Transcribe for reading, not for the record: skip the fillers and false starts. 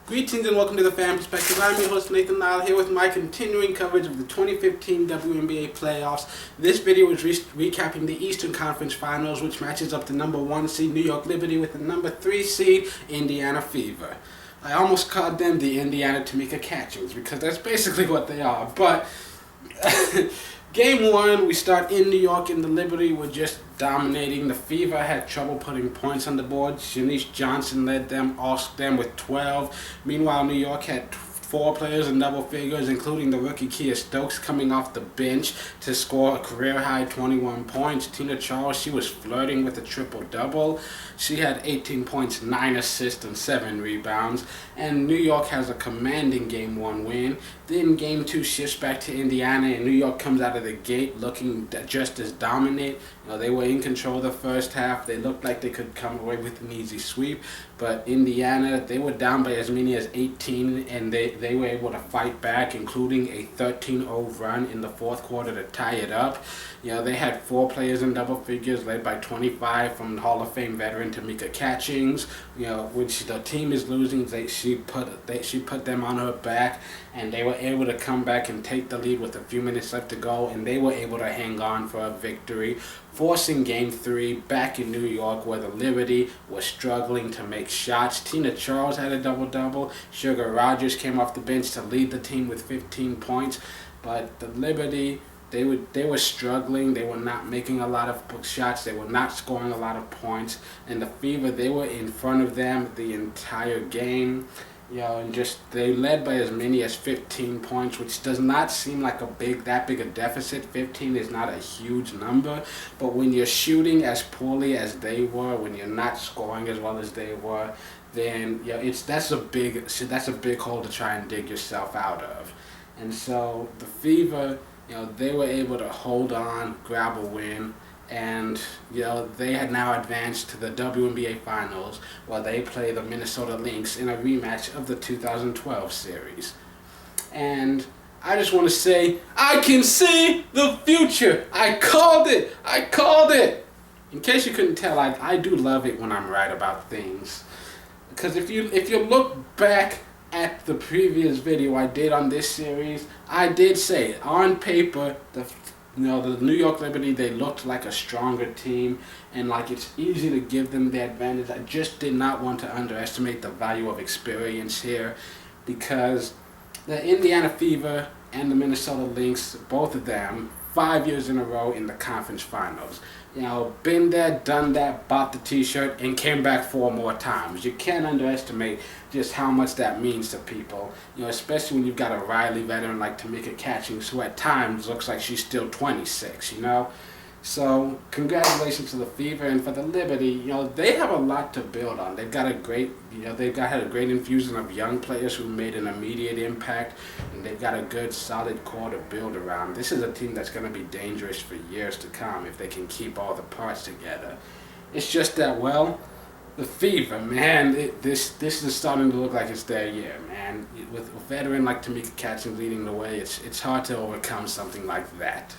Greetings and welcome to the Fan Perspective. I'm your host Nathan Lyle here with my continuing coverage of the 2015 WNBA playoffs. This video is recapping the Eastern Conference Finals, which matches up the number 1 seed New York Liberty with the number 3 seed Indiana Fever. I almost called them the Indiana Tamika Catchings because that's basically what they are, but Game 1, we start in New York and the Liberty were just dominating. The Fever had trouble putting points on the board. Shenise Johnson led them with 12. Meanwhile, New York had 4 players in double figures, including the Rookie Kiah Stokes coming off the bench to score a career-high 21 points. Tina Charles, she was flirting with a triple-double. She had 18 points, 9 assists, and 7 rebounds. And New York has a commanding Game 1 win. Then Game 2 shifts back to Indiana, and New York comes out of the gate looking just as dominant. They were in control the first half. They looked like they could come away with an easy sweep. But Indiana, they were down by as many as 18, and they were able to fight back, including a 13-0 run in the fourth quarter to tie it up. They had 4 players in double figures, led by 25 from Hall of Fame veteran Tamika Catchings. When the team is losing, she put them on her back, and they were able to come back and take the lead with a few minutes left to go, and they were able to hang on for a victory, forcing Game 3 back in New York, where the Liberty was struggling to make shots. Tina Charles had a double-double. Sugar Rogers came off the bench to lead the team with 15 points, but the Liberty, they were struggling. They were not making a lot of shots. They were not scoring a lot of points. And the Fever, they were in front of them the entire game. And they led by as many as 15 points, which does not seem like that big a deficit. 15 is not a huge number, but when you're shooting as poorly as they were, when you're not scoring as well as they were, then that's a big hole to try and dig yourself out of. And so the Fever, they were able to hold on, grab a win, and they had now advanced to the WNBA Finals, where they play the Minnesota Lynx in a rematch of the 2012 series. And I just want to say, I can see the future. I called it. In case you couldn't tell, I do love it when I'm right about things, because if you look back at the previous video I did on this series, I did say on paper the New York Liberty, they looked like a stronger team, and it's easy to give them the advantage. I just did not want to underestimate the value of experience here, because the Indiana Fever and the Minnesota Lynx, both of them, 5 years in a row in the conference finals. Been there, done that, bought the t-shirt, and came back 4 more times. You can't underestimate just how much that means to people, especially when you've got a Riley veteran like Tamika Catchings, who at times looks like she's still 26, So, congratulations to the Fever, and for the Liberty, they have a lot to build on. They've got a great, had a great infusion of young players who made an immediate impact, and they've got a good, solid core to build around. This is a team that's going to be dangerous for years to come if they can keep all the parts together. It's just that, the Fever, man, this is starting to look like it's their year, man. With a veteran like Tamika Catchings leading the way, it's hard to overcome something like that.